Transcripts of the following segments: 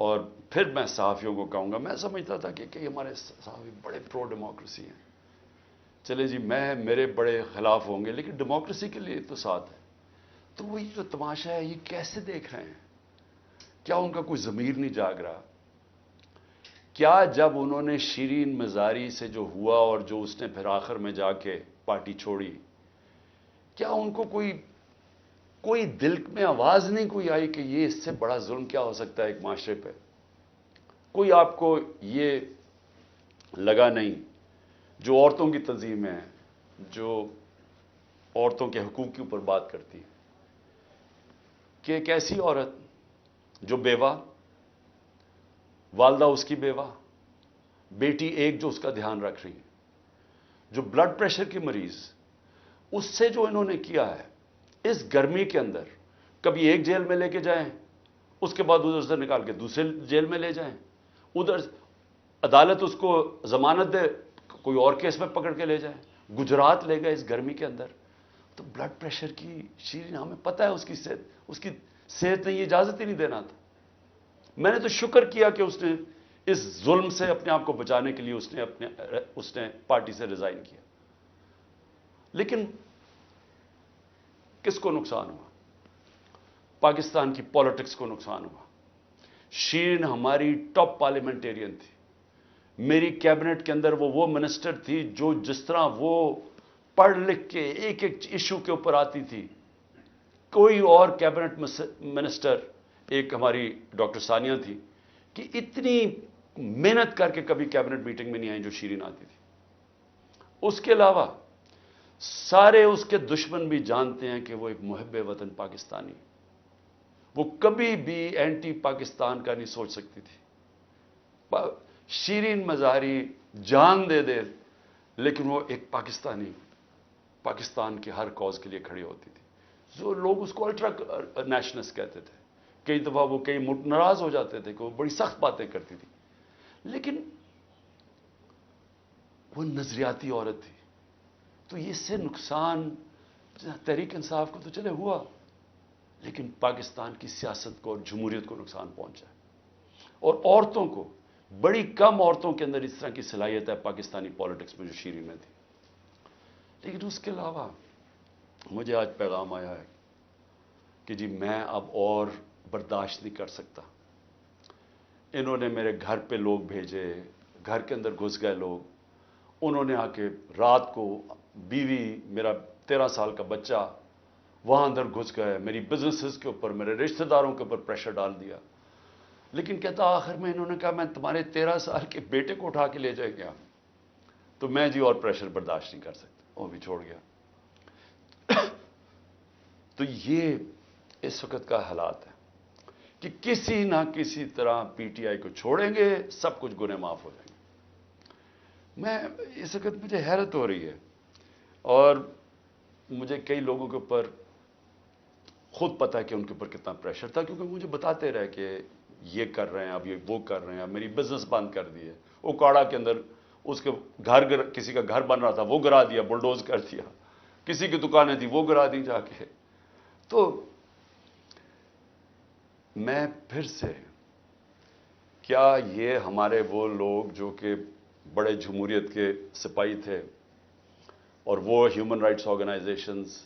اور پھر میں صحافیوں کو کہوں گا، میں سمجھتا تھا کہ ہمارے صحافی بڑے پرو ڈیموکریسی ہیں، چلے جی میرے بڑے خلاف ہوں گے لیکن ڈیموکریسی کے لیے تو ساتھ ہے. تو وہ یہ جو تماشا ہے یہ کیسے دیکھ رہے ہیں؟ کیا ان کا کوئی ضمیر نہیں جاگ رہا؟ کیا جب انہوں نے شیرین مزاری سے جو ہوا اور جو اس نے پھر آخر میں جا کے پارٹی چھوڑی، کیا ان کو کوئی دل میں آواز نہیں کوئی آئی کہ یہ اس سے بڑا ظلم کیا ہو سکتا ہے ایک معاشرے پہ؟ کوئی آپ کو یہ لگا نہیں؟ جو عورتوں کی تنظیم ہے، جو عورتوں کے حقوق کے اوپر بات کرتی ہے، کہ ایک ایسی عورت جو بیوہ، والدہ اس کی بیوہ، بیٹی ایک جو اس کا دھیان رکھ رہی ہے، جو بلڈ پریشر کی مریض، اس سے جو انہوں نے کیا ہے اس گرمی کے اندر، کبھی ایک جیل میں لے کے جائیں، اس کے بعد ادھر سے نکال کے دوسرے جیل میں لے جائیں، ادھر عدالت اس کو ضمانت دے، کوئی اور کیس میں پکڑ کے لے جائیں، گجرات لے گئے اس گرمی کے اندر. تو بلڈ پریشر کی شیرین، ہمیں پتہ ہے اس کی صحت نے یہ اجازت ہی نہیں دینا تھا. میں نے تو شکر کیا کہ اس نے اس ظلم سے اپنے آپ کو بچانے کے لیے اس نے پارٹی سے ریزائن کیا. لیکن کس کو نقصان ہوا؟ پاکستان کی پالیٹکس کو نقصان ہوا. شیرین ہماری ٹاپ پارلیمنٹیرین تھی. میری کیبنٹ کے اندر وہ منسٹر تھی جو جس طرح وہ پڑھ لکھ کے ایک ایک ایشو کے اوپر آتی تھی، کوئی اور کیبنٹ منسٹر، ایک ہماری ڈاکٹر ثانیہ تھی، کہ اتنی محنت کر کے کبھی کیبنٹ میٹنگ میں نہیں آئی جو شیرین آتی تھی. اس کے علاوہ سارے اس کے دشمن بھی جانتے ہیں کہ وہ ایک محب وطن پاکستانی، وہ کبھی بھی اینٹی پاکستان کا نہیں سوچ سکتی تھی. شیرین مزاری جان دے لیکن وہ ایک پاکستان کے ہر کاز کے لیے کھڑی ہوتی تھی. جو لوگ اس کو الٹرا نیشنلسٹ کہتے تھے، کئی دفعہ وہ کئی ناراض ہو جاتے تھے کہ وہ بڑی سخت باتیں کرتی تھی، لیکن وہ نظریاتی عورت تھی. تو اس سے نقصان تحریک انصاف کو تو چلے ہوا، لیکن پاکستان کی سیاست کو اور جمہوریت کو نقصان پہنچا. اور عورتوں کو، بڑی کم عورتوں کے اندر اس طرح کی صلاحیت ہے پاکستانی پالیٹکس میں جو شیرین میں تھی. لیکن اس کے علاوہ مجھے آج پیغام آیا ہے کہ جی میں اب اور برداشت نہیں کر سکتا. انہوں نے میرے گھر پہ لوگ بھیجے، گھر کے اندر گھس گئے لوگ، انہوں نے آ کے رات کو بیوی، میرا 13 سال کا بچہ وہاں اندر گھس گئے، میری بزنسز کے اوپر، میرے رشتہ داروں کے اوپر پریشر ڈال دیا. لیکن کہتا آخر میں انہوں نے کہا میں تمہارے 13 سال کے بیٹے کو اٹھا کے لے جائے گیا. تو میں جی اور پریشر برداشت نہیں کر سکتا، وہ بھی چھوڑ گیا. تو یہ اس وقت کا حالات ہے کہ کسی نہ کسی طرح پی ٹی آئی کو چھوڑیں گے، سب کچھ گناہ معاف ہو جائیں گے. میں اس وقت مجھے حیرت ہو رہی ہے، اور مجھے کئی لوگوں کے اوپر خود پتا ہے کہ ان کے اوپر کتنا پریشر تھا، کیونکہ مجھے بتاتے رہے کہ یہ کر رہے ہیں، اب یہ وہ کر رہے ہیں، اب میری بزنس بند کر دی ہے. اوکاڑا کے اندر اس کے کسی کا گھر بن رہا تھا وہ گرا دیا، بلڈوز کر دیا. کسی کی دکانیں تھی وہ گرا دی جا کے. تو میں پھر سے، کیا یہ ہمارے وہ لوگ جو کہ بڑے جمہوریت کے سپاہی تھے اور وہ ہیومن رائٹس آرگنائزیشنز،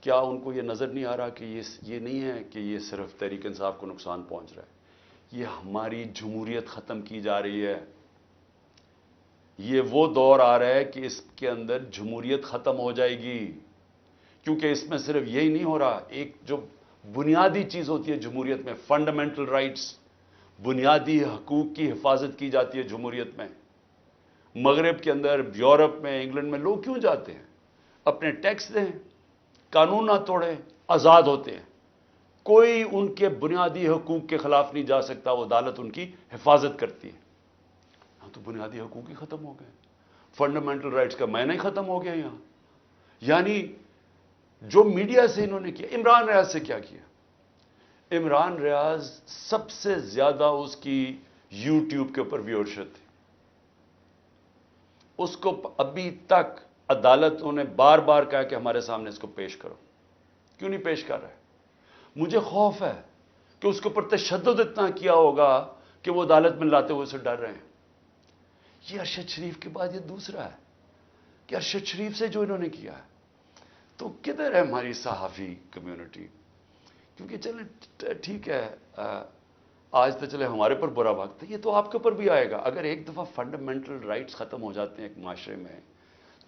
کیا ان کو یہ نظر نہیں آ رہا کہ یہ نہیں ہے کہ یہ صرف تحریک انصاف کو نقصان پہنچ رہا ہے، یہ ہماری جمہوریت ختم کی جا رہی ہے. یہ وہ دور آ رہا ہے کہ اس کے اندر جمہوریت ختم ہو جائے گی، کیونکہ اس میں صرف یہی نہیں ہو رہا، ایک جو بنیادی چیز ہوتی ہے جمہوریت میں، فنڈامنٹل رائٹس، بنیادی حقوق کی حفاظت کی جاتی ہے جمہوریت میں. مغرب کے اندر، یورپ میں، انگلینڈ میں لوگ کیوں جاتے ہیں؟ اپنے ٹیکس دیں، قانون نہ توڑیں، آزاد ہوتے ہیں. کوئی ان کے بنیادی حقوق کے خلاف نہیں جا سکتا، وہ عدالت ان کی حفاظت کرتی ہے. ہاں تو بنیادی حقوق ہی ختم ہو گئے، فنڈامنٹل رائٹس کا معنی ہی ختم ہو گیا یہاں. یعنی جو میڈیا سے انہوں نے کیا، عمران ریاض سے کیا کیا؟ عمران ریاض سب سے زیادہ اس کی یوٹیوب کے اوپر ویورشپ تھی. اس کو ابھی تک عدالتوں نے بار بار کہا کہ ہمارے سامنے اس کو پیش کرو. کیوں نہیں پیش کر رہے؟ مجھے خوف ہے، کہ اس کے اوپر تشدد اتنا کیا ہوگا کہ وہ عدالت میں لاتے ہوئے سے ڈر رہے ہیں. یہ ارشد شریف کے بعد یہ دوسرا ہے کہ ارشد شریف سے جو انہوں نے کیا ہے. تو کدھر ہے ہماری صحافی کمیونٹی؟ کیونکہ چلے ٹھیک ہے، آج تو چلے ہمارے پر برا وقت ہے، یہ تو آپ کے اوپر بھی آئے گا. اگر ایک دفعہ فنڈامنٹل رائٹس ختم ہو جاتے ہیں ایک معاشرے میں،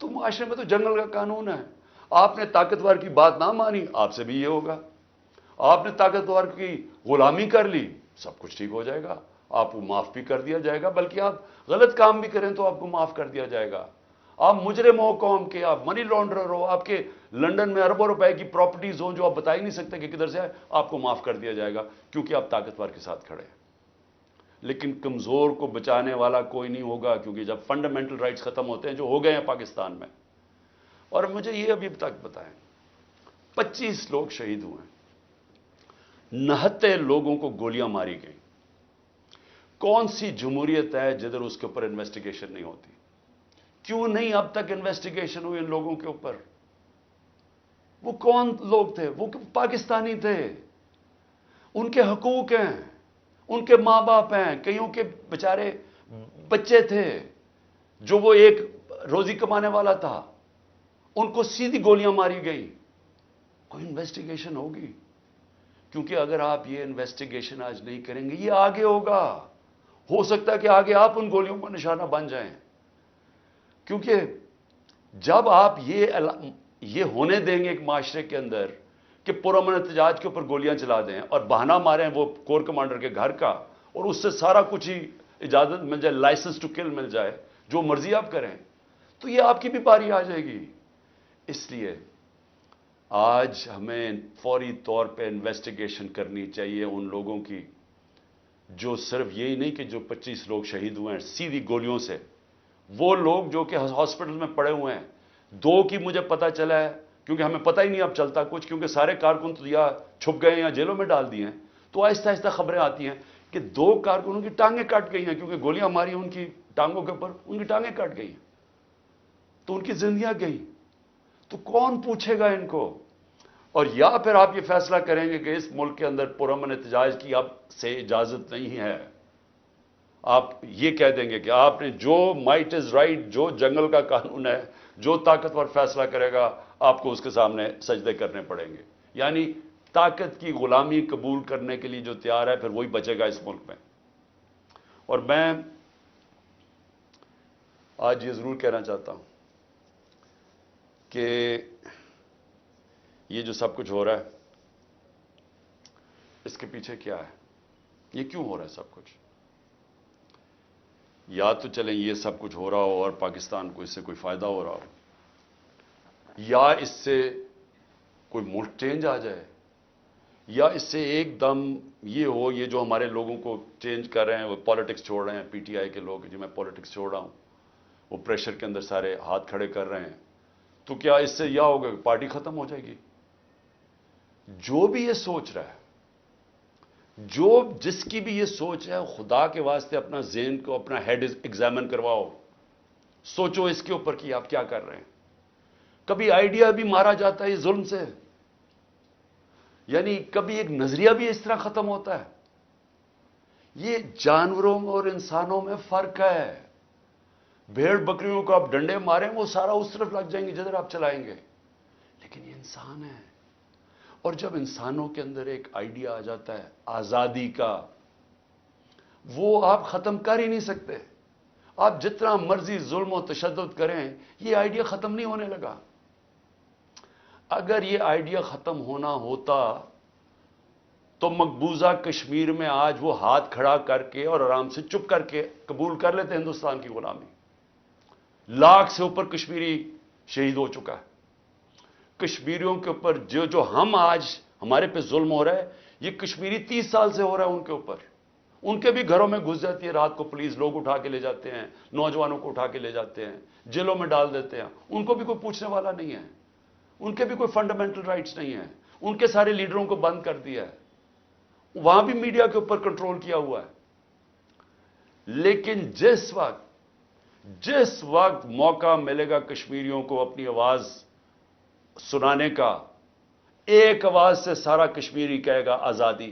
تو معاشرے میں تو جنگل کا قانون ہے. آپ نے طاقتور کی بات نہ مانی، آپ سے بھی یہ ہوگا. آپ نے طاقتور کی غلامی کر لی، سب کچھ ٹھیک ہو جائے گا، آپ کو معاف بھی کر دیا جائے گا، بلکہ آپ غلط کام بھی کریں تو آپ کو معاف کر دیا جائے گا. آپ مجرم ہو قوم کے، آپ منی لانڈرر ہو، آپ کے لنڈن میں اربوں روپے کی پراپرٹیز ہوں جو آپ بتا ہی نہیں سکتے کہ کدھر سے ہے، آپ کو معاف کر دیا جائے گا کیونکہ آپ طاقتور کے ساتھ کھڑے ہیں. لیکن کمزور کو بچانے والا کوئی نہیں ہوگا، کیونکہ جب فنڈامنٹل رائٹس ختم ہوتے ہیں جو ہو گئے ہیں پاکستان میں. اور مجھے یہ ابھی تک بتائیں، 25 لوگ شہید ہوئے ہیں، 69 لوگوں کو گولیاں ماری گئیں. کون سی جمہوریت ہے جدھر اس کے اوپر انویسٹیگیشن نہیں ہوتی؟ کیوں نہیں اب تک انویسٹیگیشن ہوئی ان لوگوں کے اوپر؟ وہ کون لوگ تھے؟ وہ پاکستانی تھے، ان کے حقوق ہیں، ان کے ماں باپ ہیں، کئیوں کے بیچارے بچے تھے جو وہ ایک روزی کمانے والا تھا، ان کو سیدھی گولیاں ماری گئی. کوئی انویسٹیگیشن ہوگی؟ کیونکہ اگر آپ یہ انویسٹیگیشن آج نہیں کریں گے، یہ آگے ہوگا. ہو سکتا ہے کہ آگے آپ ان گولیوں کا نشانہ بن جائیں. کیونکہ جب آپ یہ ہونے دیں گے ایک معاشرے کے اندر کہ پرامن احتجاج کے اوپر گولیاں چلا دیں اور بہانہ ماریں وہ کور کمانڈر کے گھر کا، اور اس سے سارا کچھ ہی اجازت مل جائے، لائسنس ٹو کل مل جائے، جو مرضی آپ کریں، تو یہ آپ کی بھی باری آ جائے گی. اس لیے آج ہمیں فوری طور پہ انویسٹیگیشن کرنی چاہیے ان لوگوں کی، جو صرف یہی نہیں کہ جو 25 لوگ شہید ہوئے ہیں سیدھی گولیوں سے، وہ لوگ جو کہ ہاسپٹل میں پڑے ہوئے ہیں. 2 کی مجھے پتا چلا ہے، کیونکہ ہمیں پتہ ہی نہیں اب چلتا کچھ، کیونکہ سارے کارکن تو یا چھپ گئے ہیں یا جیلوں میں ڈال دیے ہیں. تو آہستہ آہستہ خبریں آتی ہیں کہ 2 کارکنوں کی ٹانگیں کٹ گئی ہیں، کیونکہ گولیاں ماری ان کی ٹانگوں کے اوپر، ان کی ٹانگیں کٹ گئی ہیں، تو ان کی زندگیاں گئی. تو کون پوچھے گا ان کو؟ اور یا پھر آپ یہ فیصلہ کریں گے کہ اس ملک کے اندر پرامن احتجاج کی اب سے اجازت نہیں ہے. آپ یہ کہہ دیں گے کہ آپ نے جو مائٹ از رائٹ، جو جنگل کا قانون ہے، جو طاقتور فیصلہ کرے گا آپ کو اس کے سامنے سجدے کرنے پڑیں گے. یعنی طاقت کی غلامی قبول کرنے کے لیے جو تیار ہے پھر وہی بچے گا اس ملک میں. اور میں آج یہ ضرور کہنا چاہتا ہوں کہ یہ جو سب کچھ ہو رہا ہے اس کے پیچھے کیا ہے؟ یہ کیوں ہو رہا ہے سب کچھ؟ یا تو چلیں یہ سب کچھ ہو رہا ہو اور پاکستان کو اس سے کوئی فائدہ ہو رہا ہو، یا اس سے کوئی ملک چینج آ جائے، یا اس سے ایک دم یہ ہو، یہ جو ہمارے لوگوں کو چینج کر رہے ہیں، وہ پالیٹکس چھوڑ رہے ہیں، پی ٹی آئی کے لوگ جو میں پالیٹکس چھوڑ رہا ہوں، وہ پریشر کے اندر سارے ہاتھ کھڑے کر رہے ہیں، تو کیا اس سے یہ ہوگا کہ پارٹی ختم ہو جائے گی؟ جو بھی یہ سوچ رہا ہے، جس کی بھی یہ سوچ ہے، خدا کے واسطے اپنا ذہن کو، اپنا ہیڈ ایگزامن کرواؤ، سوچو اس کے اوپر کہ آپ کیا کر رہے ہیں. کبھی آئیڈیا بھی مارا جاتا ہے یہ ظلم سے، یعنی کبھی ایک نظریہ بھی اس طرح ختم ہوتا ہے. یہ جانوروں اور انسانوں میں فرق ہے. بھیڑ بکریوں کو آپ ڈنڈے ماریں وہ سارا اس طرف لگ جائیں گے جدھر آپ چلائیں گے، لیکن یہ انسان ہے. اور جب انسانوں کے اندر ایک آئیڈیا آ جاتا ہے آزادی کا، وہ آپ ختم کر ہی نہیں سکتے. آپ جتنا مرضی ظلم و تشدد کریں یہ آئیڈیا ختم نہیں ہونے لگا. اگر یہ آئیڈیا ختم ہونا ہوتا تو مقبوضہ کشمیر میں آج وہ ہاتھ کھڑا کر کے اور آرام سے چپ کر کے قبول کر لیتے ہندوستان کی غلامی. 1 لاکھ سے اوپر کشمیری شہید ہو چکا ہے. کشمیریوں کے اوپر جو ہم آج ہمارے پہ ظلم ہو رہا ہے، یہ کشمیری 30 سال سے ہو رہا ہے ان کے اوپر. ان کے بھی گھروں میں گھس جاتی ہے رات کو پولیس، لوگ اٹھا کے لے جاتے ہیں، نوجوانوں کو اٹھا کے لے جاتے ہیں، جیلوں میں ڈال دیتے ہیں. ان کو بھی کوئی پوچھنے والا نہیں ہے، ان کے بھی کوئی فنڈامنٹل رائٹس نہیں ہیں. ان کے سارے لیڈروں کو بند کر دیا ہے، وہاں بھی میڈیا کے اوپر کنٹرول کیا ہوا ہے. لیکن جس وقت موقع ملے گا کشمیریوں کو اپنی آواز سنانے کا، ایک آواز سے سارا کشمیری کہے گا آزادی.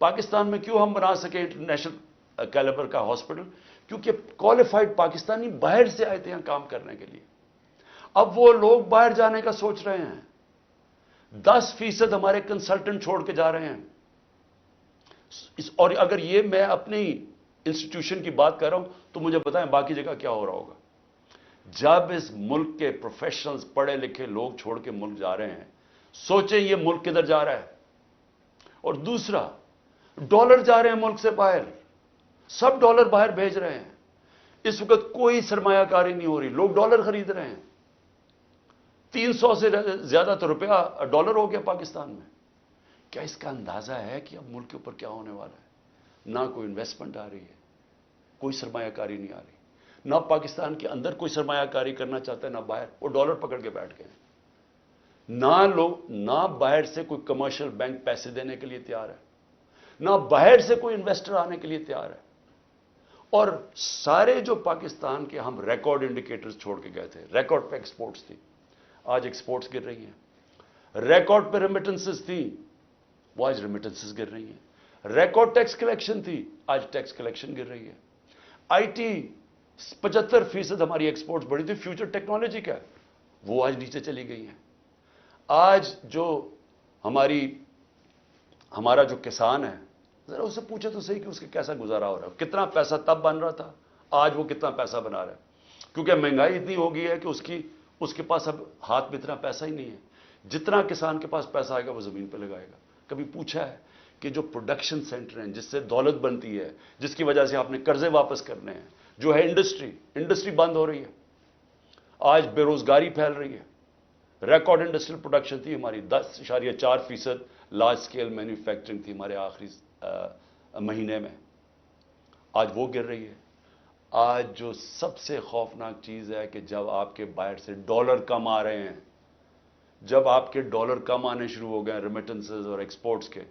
پاکستان میں کیوں ہم بنا سکے انٹرنیشنل کیلیبر کا ہاسپٹل؟ کیونکہ کوالیفائڈ پاکستانی باہر سے آئے تھے یہاں کام کرنے کے لیے. اب وہ لوگ باہر جانے کا سوچ رہے ہیں. 10% ہمارے کنسلٹنٹ چھوڑ کے جا رہے ہیں. اور اگر یہ میں اپنی انسٹیٹیوشن کی بات کر رہا ہوں تو مجھے بتائیں باقی جگہ کیا ہو رہا ہوگا. جب اس ملک کے پروفیشنلز پڑھے لکھے لوگ چھوڑ کے ملک جا رہے ہیں, سوچیں یہ ملک کدھر جا رہا ہے. اور دوسرا, ڈالر جا رہے ہیں ملک سے باہر, سب ڈالر باہر بھیج رہے ہیں. اس وقت کوئی سرمایہ کاری نہیں ہو رہی, لوگ ڈالر خرید رہے ہیں. 300 سے زیادہ تو روپیہ ڈالر ہو گیا پاکستان میں. کیا اس کا اندازہ ہے کہ اب ملک کے اوپر کیا ہونے والا ہے؟ نہ کوئی انویسٹمنٹ آ رہی ہے, کوئی سرمایہ کاری نہیں آ رہی, نہ پاکستان کے اندر کوئی سرمایہ کاری کرنا چاہتا ہے نہ باہر. وہ ڈالر پکڑ کے بیٹھ گئے. نہ باہر سے کوئی کمرشل بینک پیسے دینے کے لیے تیار ہے, نہ باہر سے کوئی انویسٹر آنے کے لیے تیار ہے. اور سارے جو پاکستان کے ہم ریکارڈ انڈیکیٹرز چھوڑ کے گئے تھے, ریکارڈ پہ ایکسپورٹس تھی, آج ایکسپورٹس گر رہی ہیں. ریکارڈ پہ ریمیٹنسز تھی, وہ آج ریمیٹنسز گر رہی ہیں. ریکارڈ ٹیکس کلیکشن تھی, آج ٹیکس کلیکشن گر رہی ہے. آئی ٹی 75% ہماری ایکسپورٹس بڑھی تھی, فیوچر ٹیکنالوجی کا, وہ آج نیچے چلی گئی ہیں. آج جو ہمارا جو کسان ہے, ذرا اسے پوچھے تو صحیح کہ اس کے کیسا گزارا ہو رہا ہے. کتنا پیسہ تب بن رہا تھا, آج وہ کتنا پیسہ بنا رہا ہے. کیونکہ مہنگائی اتنی ہو گئی ہے کہ اس کے پاس اب ہاتھ میں اتنا پیسہ ہی نہیں ہے. جتنا کسان کے پاس پیسہ آئے گا وہ زمین پہ لگائے گا. کبھی پوچھا ہے کہ جو پروڈکشن سینٹر ہیں جس سے دولت بنتی ہے, جس کی وجہ سے آپ نے قرضے واپس کرنے ہیں, جو ہے انڈسٹری بند ہو رہی ہے. آج بے روزگاری پھیل رہی ہے. ریکارڈ انڈسٹریل پروڈکشن تھی ہماری, 10.4% لارج سکیل مینوفیکچرنگ تھی ہمارے آخری مہینے میں, آج وہ گر رہی ہے. آج جو سب سے خوفناک چیز ہے کہ جب آپ کے باہر سے ڈالر کم آ رہے ہیں, جب آپ کے ڈالر کم آنے شروع ہو گئے ریمیٹنسز اور ایکسپورٹس کے,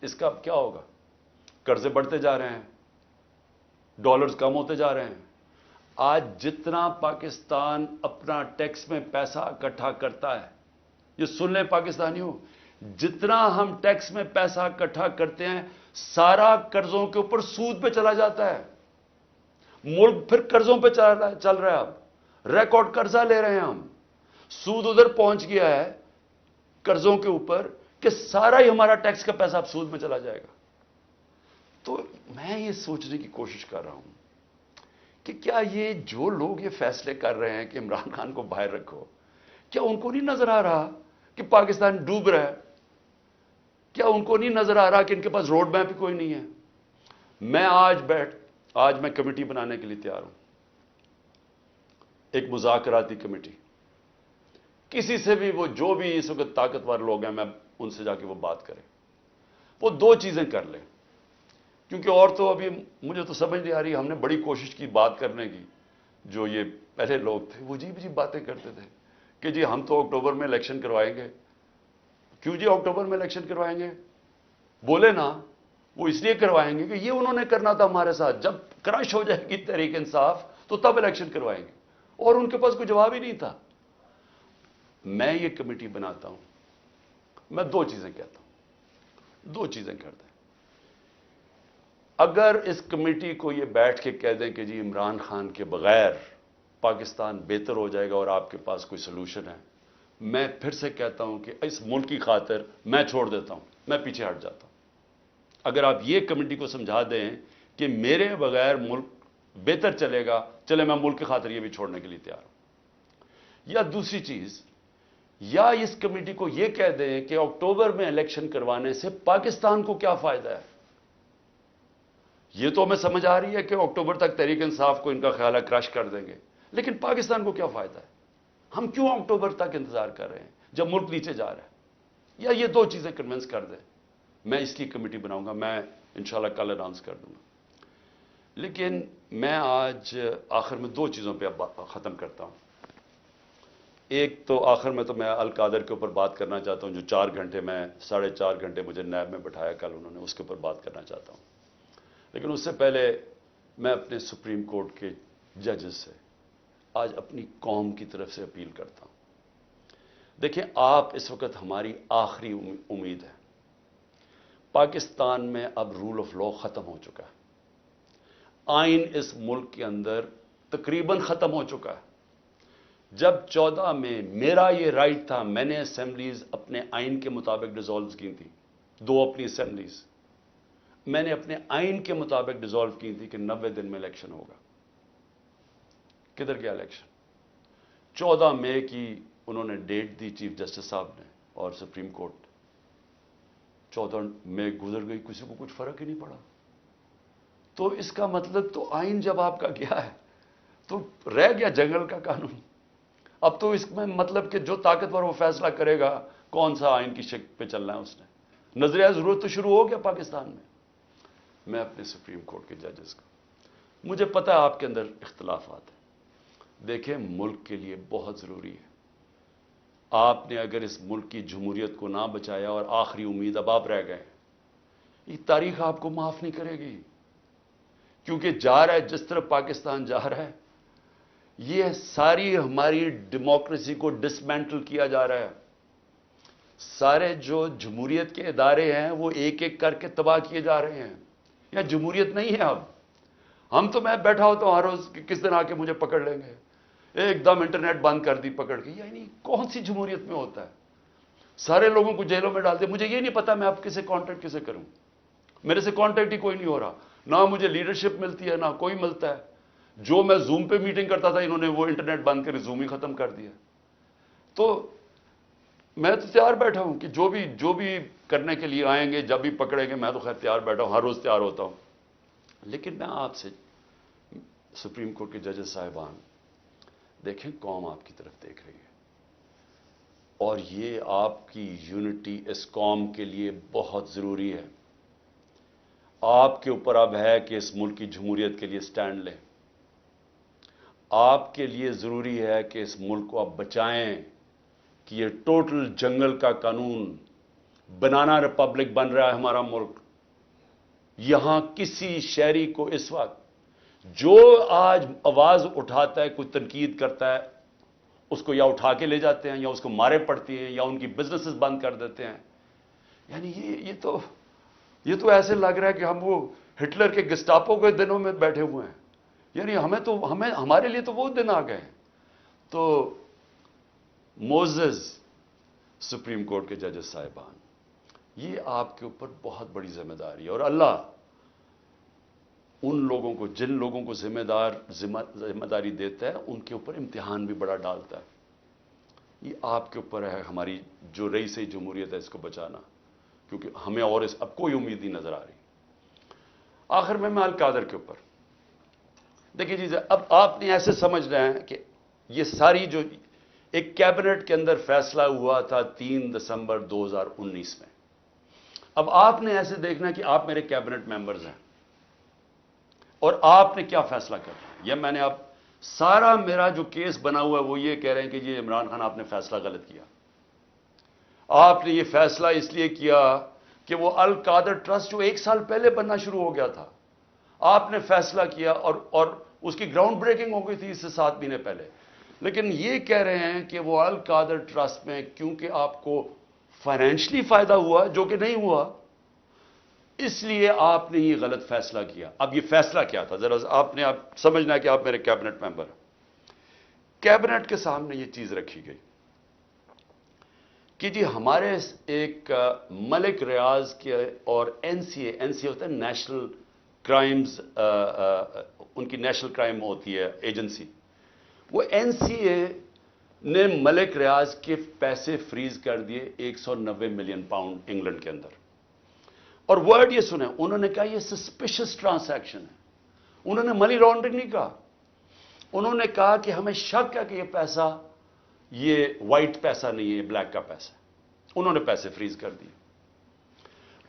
اس کا اب کیا ہوگا؟ قرضے بڑھتے جا رہے ہیں, ڈالرز کم ہوتے جا رہے ہیں. آج جتنا پاکستان اپنا ٹیکس میں پیسہ اکٹھا کرتا ہے, یہ سن لیں پاکستانیوں, جتنا ہم ٹیکس میں پیسہ اکٹھا کرتے ہیں سارا قرضوں کے اوپر سود پہ چلا جاتا ہے. ملک پھر قرضوں پہ چل رہا ہے. اب ریکارڈ قرضہ لے رہے ہیں ہم, سود ادھر پہنچ گیا ہے قرضوں کے اوپر کہ سارا ہی ہمارا ٹیکس کا پیسہ اب سود میں چلا جائے گا. تو میں یہ سوچنے کی کوشش کر رہا ہوں کہ کیا یہ جو لوگ یہ فیصلے کر رہے ہیں کہ عمران خان کو باہر رکھو, کیا ان کو نہیں نظر آ رہا کہ پاکستان ڈوب رہا ہے؟ کیا ان کو نہیں نظر آ رہا کہ ان کے پاس روڈ میپ کوئی نہیں ہے؟ میں آج میں کمیٹی بنانے کے لیے تیار ہوں, ایک مذاکراتی کمیٹی. کسی سے بھی, وہ جو بھی اس وقت طاقتور لوگ ہیں, میں ان سے جا کے وہ بات کریں. وہ دو چیزیں کر لیں, کیونکہ اور تو ابھی مجھے تو سمجھ نہیں آ رہی. ہم نے بڑی کوشش کی بات کرنے کی, جو یہ پہلے لوگ تھے وہ عجیب باتیں کرتے تھے کہ جی ہم تو اکتوبر میں الیکشن کروائیں گے. کیوں جی اکتوبر میں الیکشن کروائیں گے؟ بولے نا, وہ اس لیے کروائیں گے کہ یہ انہوں نے کرنا تھا ہمارے ساتھ, جب کرش ہو جائے گی تحریک انصاف تو تب الیکشن کروائیں گے. اور ان کے پاس کوئی جواب ہی نہیں تھا. میں یہ کمیٹی بناتا ہوں, میں دو چیزیں کہتا ہوں, دو چیزیں کرتے ہیں. اگر اس کمیٹی کو یہ بیٹھ کے کہہ دیں کہ جی عمران خان کے بغیر پاکستان بہتر ہو جائے گا اور آپ کے پاس کوئی سلوشن ہے, میں پھر سے کہتا ہوں کہ اس ملک کی خاطر میں چھوڑ دیتا ہوں, میں پیچھے ہٹ جاتا ہوں. اگر آپ یہ کمیٹی کو سمجھا دیں کہ میرے بغیر ملک بہتر چلے گا, چلے میں ملک کی خاطر یہ بھی چھوڑنے کے لیے تیار ہوں. یا دوسری چیز, یا اس کمیٹی کو یہ کہہ دیں کہ اکتوبر میں الیکشن کروانے سے پاکستان کو کیا فائدہ ہے. یہ تو ہمیں سمجھ آ رہی ہے کہ اکتوبر تک تحریک انصاف کو ان کا خیال ہے کرش کر دیں گے, لیکن پاکستان کو کیا فائدہ ہے؟ ہم کیوں اکتوبر تک انتظار کر رہے ہیں جب ملک نیچے جا رہا ہے؟ یا یہ دو چیزیں کنونس کر دیں, میں اس کی کمیٹی بناؤں گا, میں انشاءاللہ کل اناؤنس کر دوں گا. لیکن میں آج آخر میں دو چیزوں پہ اب ختم کرتا ہوں. ایک تو آخر میں تو میں القادر کے اوپر بات کرنا چاہتا ہوں, جو 4 گھنٹے میں 4.5 گھنٹے مجھے نیب میں بٹھایا کل انہوں نے, اس کے اوپر بات کرنا چاہتا ہوں. لیکن اس سے پہلے میں اپنے سپریم کورٹ کے ججز سے آج اپنی قوم کی طرف سے اپیل کرتا ہوں. دیکھیں, آپ اس وقت ہماری آخری امید ہے. پاکستان میں اب رول آف لا ختم ہو چکا ہے. آئین اس ملک کے اندر تقریباً ختم ہو چکا ہے. جب 14 میں میرا یہ رائٹ تھا، میں نے اسمبلیز اپنے آئین کے مطابق ڈیزالو کی تھی، 2 اپنی اسمبلیز میں نے اپنے آئین کے مطابق ڈیزالو کی تھی کہ 90 دن میں الیکشن ہوگا. کدھر گیا الیکشن؟ 14 مئی کی انہوں نے ڈیٹ دی چیف جسٹس صاحب نے اور سپریم کورٹ. 14 مئی گزر گئی، کسی کو کچھ فرق ہی نہیں پڑا. تو اس کا مطلب تو آئین جب آپ کا گیا ہے تو رہ گیا جنگل کا قانون. اب تو اس میں مطلب کہ جو طاقتور وہ فیصلہ کرے گا کون سا آئین کی شکل پہ چلنا ہے. اس نے نظریہ ضرورت تو شروع ہو گیا پاکستان میں. میں اپنے سپریم کورٹ کے ججز کا، مجھے پتا ہے آپ کے اندر اختلافات ہیں. دیکھیں، ملک کے لیے بہت ضروری ہے. آپ نے اگر اس ملک کی جمہوریت کو نہ بچایا اور آخری امید اب آپ رہ گئے، یہ تاریخ آپ کو معاف نہیں کرے گی. کیونکہ جا رہا ہے جس طرح پاکستان جا رہا ہے، یہ ساری ہماری ڈیموکریسی کو ڈسمینٹل کیا جا رہا ہے. سارے جو جمہوریت کے ادارے ہیں وہ ایک ایک کر کے تباہ کیے جا رہے ہیں. یا جمہوریت نہیں ہے اب. ہم تو میں بیٹھا ہوتا ہوں ہر روز کہ کس دن آ کے مجھے پکڑ لیں گے. ایک دم انٹرنیٹ بند کر دی پکڑ کے. یعنی کون سی جمہوریت میں ہوتا ہے؟ سارے لوگوں کو جیلوں میں ڈال دے. مجھے یہ نہیں پتا میں اب کسے کانٹیکٹ کسے کروں. میرے سے کانٹیکٹ ہی کوئی نہیں ہو رہا. نہ مجھے لیڈرشپ ملتی ہے نہ کوئی ملتا ہے. جو میں زوم پہ میٹنگ کرتا تھا انہوں نے وہ انٹرنیٹ بند کر زوم ہی ختم کر دیا. تو میں تو تیار بیٹھا ہوں کہ جو بھی کرنے کے لیے آئیں گے جب بھی پکڑیں گے. میں تو خیر تیار بیٹھا ہوں، ہر روز تیار ہوتا ہوں. لیکن میں آپ سے سپریم کورٹ کے ججز صاحبان، دیکھیں قوم آپ کی طرف دیکھ رہی ہے اور یہ آپ کی یونٹی اس قوم کے لیے بہت ضروری ہے. آپ کے اوپر اب ہے کہ اس ملک کی جمہوریت کے لیے سٹینڈ لیں. آپ کے لیے ضروری ہے کہ اس ملک کو آپ بچائیں کہ یہ ٹوٹل جنگل کا قانون، بنانا ریپبلک بن رہا ہے ہمارا ملک. یہاں کسی شہری کو اس وقت جو آج آواز اٹھاتا ہے، کوئی تنقید کرتا ہے، اس کو یا اٹھا کے لے جاتے ہیں یا اس کو مارے پڑتی ہیں یا ان کی بزنسز بند کر دیتے ہیں. یعنی یہ تو ایسے لگ رہا ہے کہ ہم وہ ہٹلر کے گسٹاپو کے دنوں میں بیٹھے ہوئے ہیں. یعنی ہمارے لیے تو وہ دن آ گئے ہیں. تو موزز سپریم کورٹ کے ججز صاحبان، یہ آپ کے اوپر بہت بڑی ذمہ داری ہے. اور اللہ ان لوگوں کو، جن لوگوں کو ذمہ داری دیتا ہے، ان کے اوپر امتحان بھی بڑا ڈالتا ہے. یہ آپ کے اوپر ہے ہماری جو رئیس جمہوریت ہے اس کو بچانا، کیونکہ ہمیں اور اب کوئی امید نہیں نظر آ رہی. آخر میں القادر کے اوپر دیکھیے جی، اب آپ نے ایسے سمجھ رہے ہیں کہ یہ ساری جو ایک کیبنٹ کے اندر فیصلہ ہوا تھا 3 دسمبر 2019 میں، اب آپ نے ایسے دیکھنا کہ آپ میرے کیبنٹ ممبرز ہیں اور آپ نے کیا فیصلہ کرنا ہے. یہ میں نے اب سارا میرا جو کیس بنا ہوا ہے وہ یہ کہہ رہے ہیں کہ یہ عمران خان آپ نے فیصلہ غلط کیا. آپ نے یہ فیصلہ اس لیے کیا کہ وہ القادر ٹرسٹ جو 1 سال پہلے بننا شروع ہو گیا تھا، آپ نے فیصلہ کیا اور اس کی گراؤنڈ بریکنگ ہو گئی تھی اس سے 7 مہینے پہلے. لیکن یہ کہہ رہے ہیں کہ وہ القادر ٹرسٹ میں کیونکہ آپ کو فائنینشلی فائدہ ہوا جو کہ نہیں ہوا، اس لیے آپ نے یہ غلط فیصلہ کیا. اب یہ فیصلہ کیا تھا ذرا آپ نے سمجھنا ہے کہ آپ میرے کیبنٹ ممبر ہیں. کیبنٹ کے سامنے یہ چیز رکھی گئی کہ جی ہمارے ایک ملک ریاض کے اور این سی اے ہوتا ہے نیشنل کرائمز، ان کی نیشنل کرائم ہوتی ہے ایجنسی. وہ این سی اے نے ملک ریاض کے پیسے فریز کر دیے 190 ملین پاؤنڈ انگلینڈ کے اندر. اور ورڈ یہ سنیں، انہوں نے کہا یہ سسپیشس ٹرانزیکشن ہے. انہوں نے منی لانڈرنگ نہیں کہا. انہوں نے کہا کہ ہمیں شک ہے کہ یہ پیسہ یہ وائٹ پیسہ نہیں ہے، بلیک کا پیسہ. انہوں نے پیسے فریز کر دیے.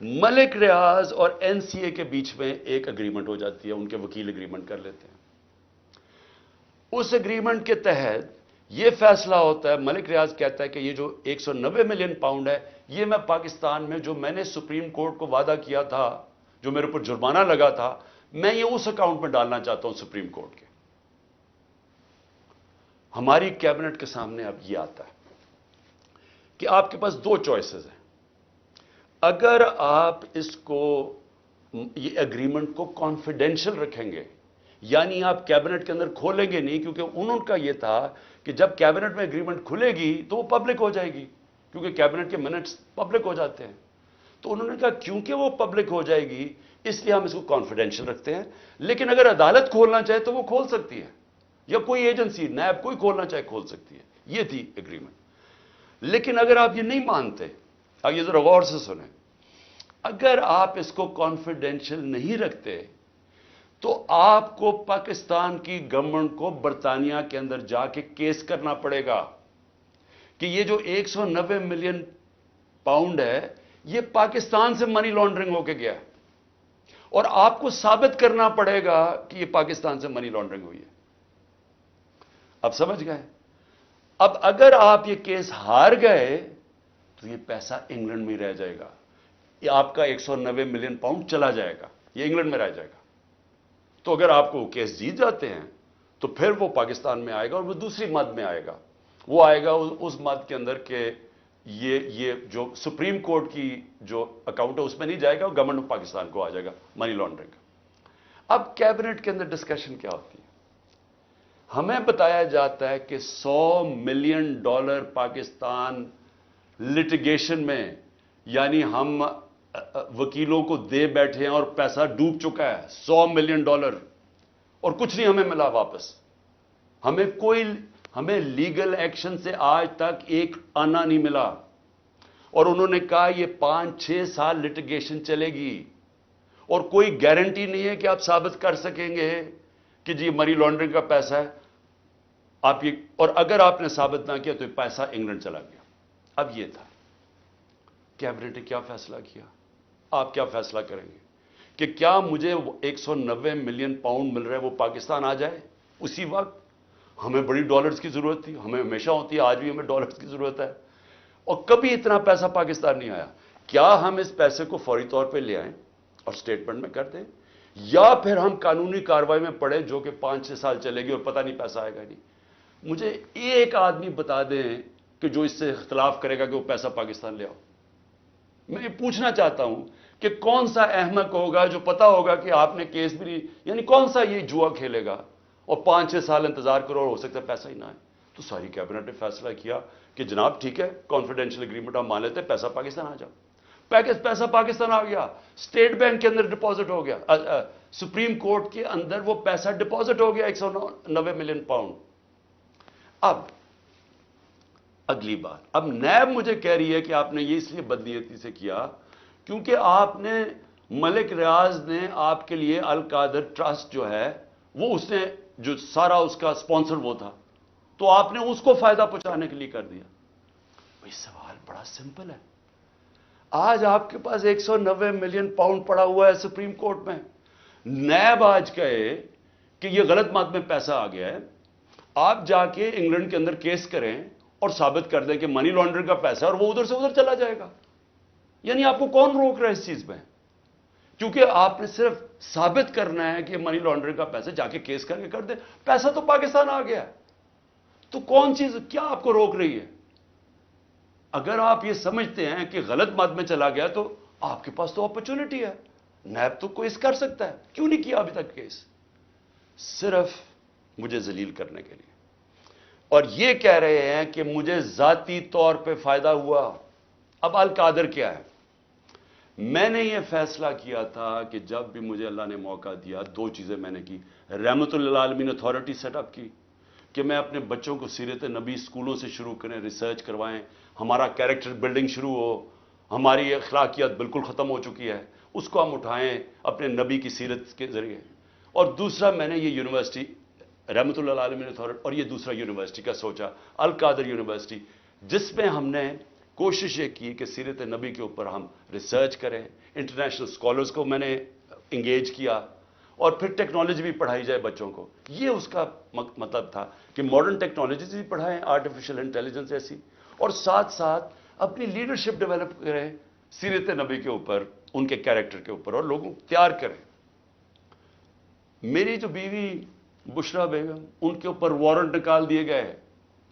ملک ریاض اور این سی اے کے بیچ میں ایک اگریمنٹ ہو جاتی ہے، ان کے وکیل اگریمنٹ کر لیتے ہیں. اس اگریمنٹ کے تحت یہ فیصلہ ہوتا ہے، ملک ریاض کہتا ہے کہ یہ جو 190 ملین پاؤنڈ ہے یہ میں پاکستان میں جو میں نے سپریم کورٹ کو وعدہ کیا تھا، جو میرے اوپر جرمانہ لگا تھا، میں یہ اس اکاؤنٹ میں ڈالنا چاہتا ہوں سپریم کورٹ کے. ہماری کیبنٹ کے سامنے اب یہ آتا ہے کہ آپ کے پاس 2 چوائسز ہیں. اگر آپ اس کو یہ اگریمنٹ کو کانفیڈینشل رکھیں گے، یعنی آپ کیبنٹ کے اندر کھولیں گے نہیں، کیونکہ انہوں کا یہ تھا کہ جب کیبنٹ میں اگریمنٹ کھلے گی تو وہ پبلک ہو جائے گی، کیونکہ کیبنٹ کے منٹس پبلک ہو جاتے ہیں۔ تو انہوں نے کہا کیونکہ وہ پبلک ہو جائے گی اس لیے ہم اس کو کانفیڈینشل رکھتے ہیں، لیکن اگر عدالت کھولنا چاہے تو وہ کھول سکتی ہے، یا کوئی ایجنسی نیب کوئی کھولنا چاہے کھول سکتی ہے۔ یہ تھی اگریمنٹ۔ لیکن اگر آپ یہ نہیں مانتے، اب یہ ذرا غور سے سنیں، اگر آپ اس کو کانفیڈینشل نہیں رکھتے تو آپ کو پاکستان کی گورنمنٹ کو برطانیہ کے اندر جا کے کیس کرنا پڑے گا کہ یہ جو 190 ملین پاؤنڈ ہے یہ پاکستان سے منی لانڈرنگ ہو کے گیا ہے، اور آپ کو ثابت کرنا پڑے گا کہ یہ پاکستان سے منی لانڈرنگ ہوئی ہے۔ اب سمجھ گئے؟ اب اگر آپ یہ کیس ہار گئے تو یہ پیسہ انگلینڈ میں رہ جائے گا، یہ آپ کا 190 ملین پاؤنڈ چلا جائے گا، یہ انگلینڈ میں رہ جائے گا۔ تو اگر آپ کو وہ کیس جیت جاتے ہیں تو پھر وہ پاکستان میں آئے گا، اور وہ دوسری مد میں آئے گا، وہ آئے گا اس مد کے اندر کہ یہ جو سپریم کورٹ کی جو اکاؤنٹ ہے اس میں نہیں جائے گا، گورنمنٹ آف پاکستان کو آ جائے گا منی لانڈرنگ کا۔ اب کیبنٹ کے اندر ڈسکشن کیا ہوتی ہے؟ ہمیں بتایا جاتا ہے کہ $100 ملین پاکستان لٹیگیشن میں، یعنی ہم وکیلوں کو دے بیٹھے ہیں اور پیسہ ڈوب چکا ہے $100 ملین، اور کچھ نہیں ہمیں ملا واپس۔ ہمیں لیگل ایکشن سے آج تک ایک آنا نہیں ملا، اور انہوں نے کہا یہ 5-6 سال لٹیگیشن چلے گی، اور کوئی گارنٹی نہیں ہے کہ آپ ثابت کر سکیں گے کہ جی منی لانڈرنگ کا پیسہ ہے آپ یہ، اور اگر آپ نے ثابت نہ کیا تو یہ پیسہ انگلینڈ چلا گیا۔ اب یہ تھا کیبنٹ نے کیا فیصلہ کیا، آپ کیا فیصلہ کریں گے کہ کیا مجھے 190 ملین پاؤنڈ مل رہا ہے وہ پاکستان آ جائے اسی وقت؟ ہمیں بڑی ڈالرز کی ضرورت تھی، ہمیں ہمیشہ ہوتی ہے، آج بھی ہمیں ڈالرز کی ضرورت ہے، اور کبھی اتنا پیسہ پاکستان نہیں آیا۔ کیا ہم اس پیسے کو فوری طور پہ لے آئیں اور اسٹیٹمنٹ میں کر دیں، یا پھر ہم قانونی کارروائی میں پڑیں جو کہ 5-6 سال چلے گی اور پتہ نہیں پیسہ آئے گا نہیں؟ مجھے ایک آدمی بتا دیں کہ جو اس سے اختلاف کرے گا کہ وہ پیسہ پاکستان لے آؤ۔ میں یہ پوچھنا چاہتا ہوں کہ کون سا احمق ہوگا جو پتا ہوگا کہ آپ نے کیس بھی نہیں، یعنی کون سا یہ جوا کھیلے گا اور 5-6 سال انتظار کرو اور ہو سکتا ہے پیسہ ہی نہ آئے؟ تو ساری کیبنٹ نے فیصلہ کیا کہ جناب ٹھیک ہے، کانفیڈینشیل اگریمنٹ ہم مان لیتے ہیں، پیسہ پاکستان آ جاؤ۔ پیسہ پاکستان آ گیا، اسٹیٹ بینک کے اندر ڈپازٹ ہو گیا، سپریم کورٹ کے اندر وہ پیسہ ڈپازٹ ہو گیا 190 ملین پاؤنڈ۔ اب اگلی بات، اب نیب مجھے کہہ رہی ہے کہ آپ نے یہ اس لیے بدنیتی سے کیا کیونکہ آپ نے ملک ریاض نے آپ کے لیے القادر ٹرسٹ جو ہے وہ اس نے جو سارا اس کا سپانسر وہ تھا، تو آپ نے اس کو فائدہ پہنچانے کے لیے کر دیا۔ بھئی سوال بڑا سمپل ہے، آج آپ کے پاس 190 ملین پاؤنڈ پڑا ہوا ہے سپریم کورٹ میں، نیب آج کہے کہ یہ غلط مات میں پیسہ آ گیا ہے، آپ جا کے انگلینڈ کے اندر کیس کریں اور ثابت کر دیں کہ منی لانڈرنگ کا پیسہ ہے اور وہ ادھر سے ادھر چلا جائے گا۔ یعنی آپ کو کون روک رہا ہے اس چیز میں؟ کیونکہ آپ نے صرف ثابت کرنا ہے کہ منی لانڈرنگ کا پیسہ، جا کے کیس کر کے کر دیں، پیسہ تو پاکستان آ گیا ہے، تو کون چیز کیا آپ کو روک رہی ہے؟ اگر آپ یہ سمجھتے ہیں کہ غلط مد میں چلا گیا تو آپ کے پاس تو اپرچونٹی ہے، نیب تو کیس کر سکتا ہے، کیوں نہیں کیا ابھی تک کیس؟ صرف مجھے ذلیل کرنے کے لیے، اور یہ کہہ رہے ہیں کہ مجھے ذاتی طور پہ فائدہ ہوا۔ اب القادر کیا ہے؟ میں نے یہ فیصلہ کیا تھا کہ جب بھی مجھے اللہ نے موقع دیا، 2 چیزیں میں نے کی۔ رحمت للعالمین اتھارٹی سیٹ اپ کی کہ میں اپنے بچوں کو سیرت نبی اسکولوں سے شروع کریں، ریسرچ کروائیں، ہمارا کیریکٹر بلڈنگ شروع ہو، ہماری اخلاقیات بالکل ختم ہو چکی ہے، اس کو ہم اٹھائیں اپنے نبی کی سیرت کے ذریعے۔ اور دوسرا میں نے یہ یونیورسٹی رحمت للعالمین اتھارٹی، اور یہ دوسرا یونیورسٹی کا سوچا، القادر یونیورسٹی، جس میں ہم نے کوشش یہ کی کہ سیرت نبی کے اوپر ہم ریسرچ کریں، انٹرنیشنل اسکالرز کو میں نے انگیج کیا، اور پھر ٹیکنالوجی بھی پڑھائی جائے بچوں کو۔ یہ اس کا مطلب تھا کہ ماڈرن ٹیکنالوجیز بھی پڑھائیں، آرٹیفیشل انٹیلیجنس ایسی، اور ساتھ ساتھ اپنی لیڈرشپ ڈیولپ کریں سیرت نبی کے اوپر، ان کے کیریکٹر کے اوپر، اور لوگوں تیار کریں۔ میری جو بیوی بشرا بیگم، ان کے اوپر وارنٹ نکال دیے گئے،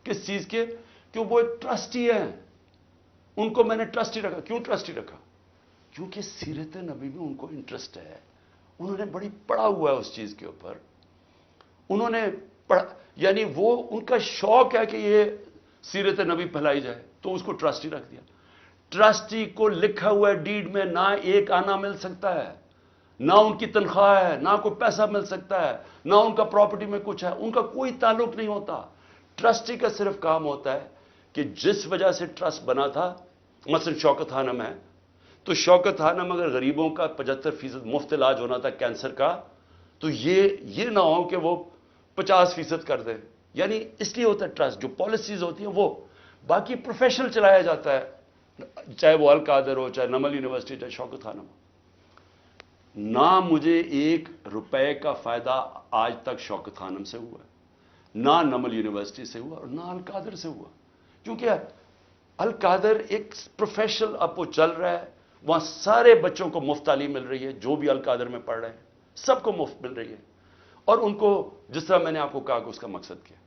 کس چیز کے؟ کہ وہ ایک ٹرسٹی ہیں، ان کو میں نے ٹرسٹی رکھا۔ کیوں ٹرسٹی رکھا؟ کیونکہ سیرت نبی میں ان کو انٹرسٹ ہے، انہوں نے بڑی پڑھا ہوا ہے اس چیز کے اوپر، انہوں نے پڑھا، یعنی وہ ان کا شوق ہے کہ یہ سیرت نبی پھیلائی جائے، تو اس کو ٹرسٹی رکھ دیا۔ ٹرسٹی کو لکھا ہوا ہے ڈیڈ میں نہ ایک آنا مل سکتا ہے، نہ ان کی تنخواہ ہے، نہ کوئی پیسہ مل سکتا ہے، نہ ان کا پراپرٹی میں کچھ ہے، ان کا کوئی تعلق نہیں ہوتا۔ ٹرسٹی کا صرف کام ہوتا ہے کہ جس وجہ سے ٹرسٹ بنا تھا، مثلا شوکت خانم ہے، تو شوکت خانم اگر غریبوں کا 75% مفت علاج ہونا تھا کینسر کا، تو یہ نہ ہو کہ وہ 50% کر دیں، یعنی اس لیے ہوتا ہے ٹرسٹ، جو پالیسیز ہوتی ہیں وہ، باقی پروفیشنل چلایا جاتا ہے، چاہے وہ القادر ہو، چاہے نمل یونیورسٹی، چاہے شوکت خانم ہو۔ نہ مجھے 1 روپے کا فائدہ آج تک شوکت خانم سے ہوا ہے، نہ نمل یونیورسٹی سے ہوا، اور نہ القادر سے ہوا، کیونکہ القادر ایک پروفیشنل اب وہ چل رہا ہے، وہاں سارے بچوں کو مفت تعلیم مل رہی ہے، جو بھی القادر میں پڑھ رہے ہیں سب کو مفت مل رہی ہے، اور ان کو جس طرح میں نے آپ کو کہا کہ اس کا مقصد کیا،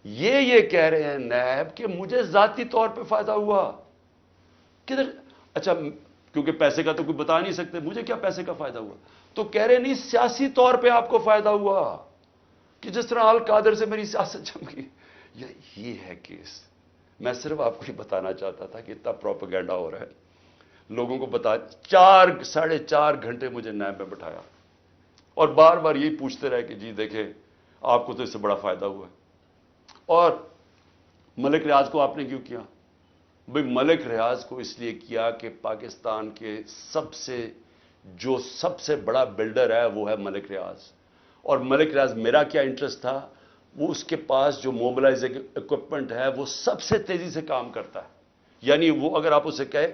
یہ کہہ رہے ہیں نیب کہ مجھے ذاتی طور پہ فائدہ ہوا، کدھر؟ اچھا، کیونکہ پیسے کا تو کوئی بتا نہیں سکتے، مجھے کیا پیسے کا فائدہ ہوا؟ تو کہہ رہے نہیں سیاسی طور پہ آپ کو فائدہ ہوا، کہ جس طرح القادر سے میری سیاست جم گئی۔ یہ ہے کیس۔ میں صرف آپ کو یہ بتانا چاہتا تھا کہ اتنا پروپیگنڈا ہو رہا ہے، لوگوں کو بتا، 4.5 گھنٹے مجھے نیب میں بٹھایا، اور بار بار یہی پوچھتے رہے کہ جی دیکھیں آپ کو تو اس سے بڑا فائدہ ہوا ہے۔ اور ملک ریاض کو آپ نے کیوں کیا؟ بھئی ملک ریاض کو اس لیے کیا کہ پاکستان کے سب سے بڑا بلڈر ہے وہ ہے ملک ریاض، اور ملک ریاض میرا کیا انٹرسٹ تھا، وہ اس کے پاس جو موبلائزنگ اکوپمنٹ ہے وہ سب سے تیزی سے کام کرتا ہے، یعنی وہ اگر آپ اسے کہے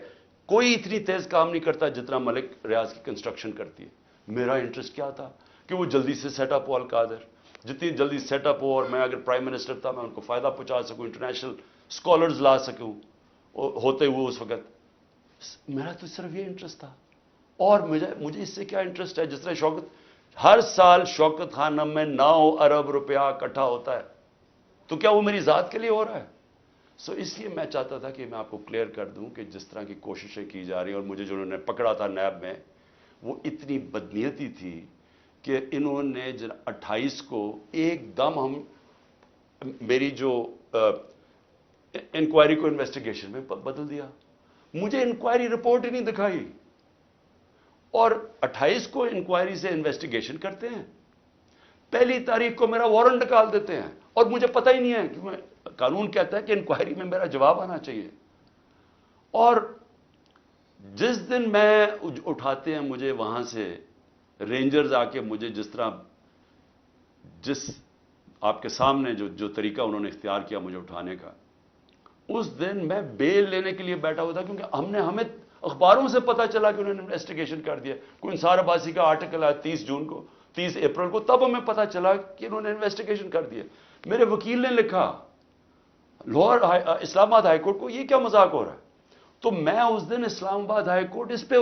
کوئی اتنی تیز کام نہیں کرتا جتنا ملک ریاض کی کنسٹرکشن کرتی ہے۔ میرا انٹرسٹ کیا تھا کہ وہ جلدی سے سیٹ اپ ہو، القادر جتنی جلدی سیٹ اپ ہو، اور میں اگر پرائم منسٹر تھا میں ان کو فائدہ پہنچا سکوں، انٹرنیشنل اسکالرز لا سکوں ہوتے ہوئے اس وقت، میرا تو صرف یہ انٹرسٹ تھا۔ اور مجھے اس سے کیا انٹرسٹ ہے؟ جس طرح ہر سال شوکت خانم میں 9 ارب روپیہ اکٹھا ہوتا ہے، تو کیا وہ میری ذات کے لیے ہو رہا ہے؟ اس لیے میں چاہتا تھا کہ میں آپ کو کلیئر کر دوں کہ جس طرح کی کوششیں کی جا رہی ہیں، اور مجھے جو انہوں نے پکڑا تھا نیب میں وہ اتنی بدنیتی تھی کہ انہوں نے 28 کو ایک دم میری جو انکوائری کو انویسٹیگیشن میں بدل دیا، مجھے انکوائری رپورٹ ہی نہیں دکھائی، اور 28 کو انکوائری سے انویسٹیگیشن کرتے ہیں، 1 تاریخ کو میرا وارنٹ نکال دیتے ہیں، اور مجھے پتہ ہی نہیں ہے کہ قانون کہتا ہے کہ انکوائری میں میرا جواب آنا چاہیے، اور جس دن میں اٹھاتے ہیں مجھے وہاں سے رینجرز آ کے مجھے جس آپ کے سامنے جو طریقہ انہوں نے اختیار کیا مجھے اٹھانے کا، اس دن میں بیل لینے کے لیے بیٹھا ہوا تھا، کیونکہ ہمیں اخباروں سے پتا چلا کہ انہوں نے انویسٹیگیشن کر دیا، کوئی انصار عباسی کا آرٹیکل آیا 30 اپریل کو، تب ہمیں پتا چلا کہ انہوں نے انویسٹیگیشن کر دیا۔ میرے وکیل نے لکھا لاہور اسلام آباد ہائی کورٹ کو، یہ کیا مذاق ہو رہا ہے؟ تو میں اس دن اسلام آباد ہائی کورٹ اس پہ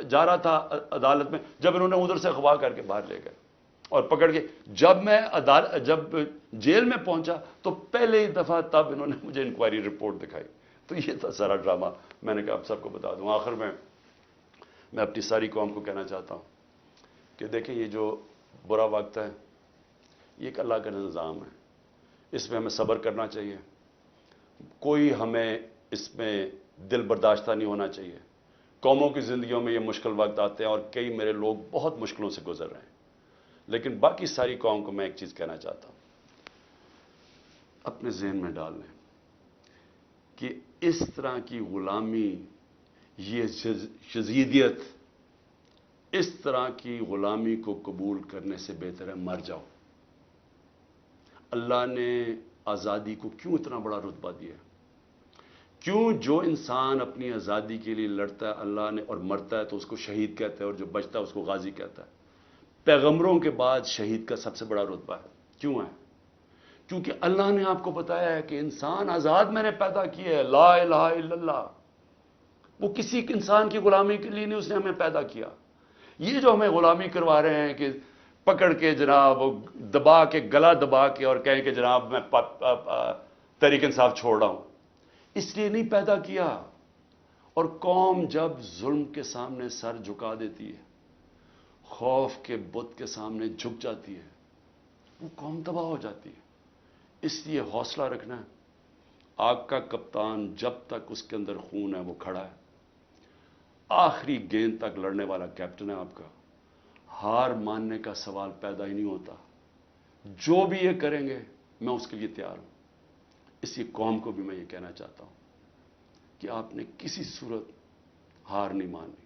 جا رہا تھا عدالت میں، جب انہوں نے ادھر سے اغوا کر کے باہر لے گئے اور پکڑ کے، جب جیل میں پہنچا تو پہلے ہی دفعہ تب انہوں نے مجھے انکوائری رپورٹ دکھائی۔ تو یہ تھا سارا ڈرامہ، میں نے کہا آپ سب کو بتا دوں۔ آخر میں اپنی ساری قوم کو کہنا چاہتا ہوں کہ دیکھیں یہ جو برا وقت ہے یہ ایک اللہ کا نظام ہے، اس میں ہمیں صبر کرنا چاہیے، کوئی ہمیں اس میں دل برداشتہ نہیں ہونا چاہیے۔ قوموں کی زندگیوں میں یہ مشکل وقت آتے ہیں، اور کئی میرے لوگ بہت مشکلوں سے گزر رہے ہیں، لیکن باقی ساری قوم کو میں ایک چیز کہنا چاہتا ہوں، اپنے ذہن میں ڈال لیں کہ اس طرح کی غلامی، یہ شذیدیت، اس طرح کی غلامی کو قبول کرنے سے بہتر ہے مر جاؤ۔ اللہ نے آزادی کو کیوں اتنا بڑا رتبہ دیا؟ کیوں جو انسان اپنی آزادی کے لیے لڑتا ہے اللہ نے اور مرتا ہے تو اس کو شہید کہتا ہے، اور جو بچتا ہے اس کو غازی کہتا ہے۔ پیغمبروں کے بعد شہید کا سب سے بڑا رتبہ ہے، کیوں ہے؟ کیونکہ اللہ نے آپ کو بتایا ہے کہ انسان آزاد میں نے پیدا کیا ہے، لا الہ الا اللہ، وہ کسی انسان کی غلامی کے لیے نہیں اس نے ہمیں پیدا کیا۔ یہ جو ہمیں غلامی کروا رہے ہیں کہ پکڑ کے جناب دبا کے، گلا دبا کے، اور کہیں کہ جناب میں تحریک انصاف چھوڑ رہا ہوں، اس لیے نہیں پیدا کیا۔ اور قوم جب ظلم کے سامنے سر جھکا دیتی ہے، خوف کے بت کے سامنے جھک جاتی ہے، وہ قوم تباہ ہو جاتی ہے۔ اس لیے حوصلہ رکھنا ہے۔ آپ کا کپتان جب تک اس کے اندر خون ہے وہ کھڑا ہے، آخری گیند تک لڑنے والا کیپٹن ہے آپ کا۔ ہار ماننے کا سوال پیدا ہی نہیں ہوتا۔ جو بھی یہ کریں گے میں اس کے لیے تیار ہوں۔ اسی قوم کو بھی میں یہ کہنا چاہتا ہوں کہ آپ نے کسی صورت ہار نہیں ماننی۔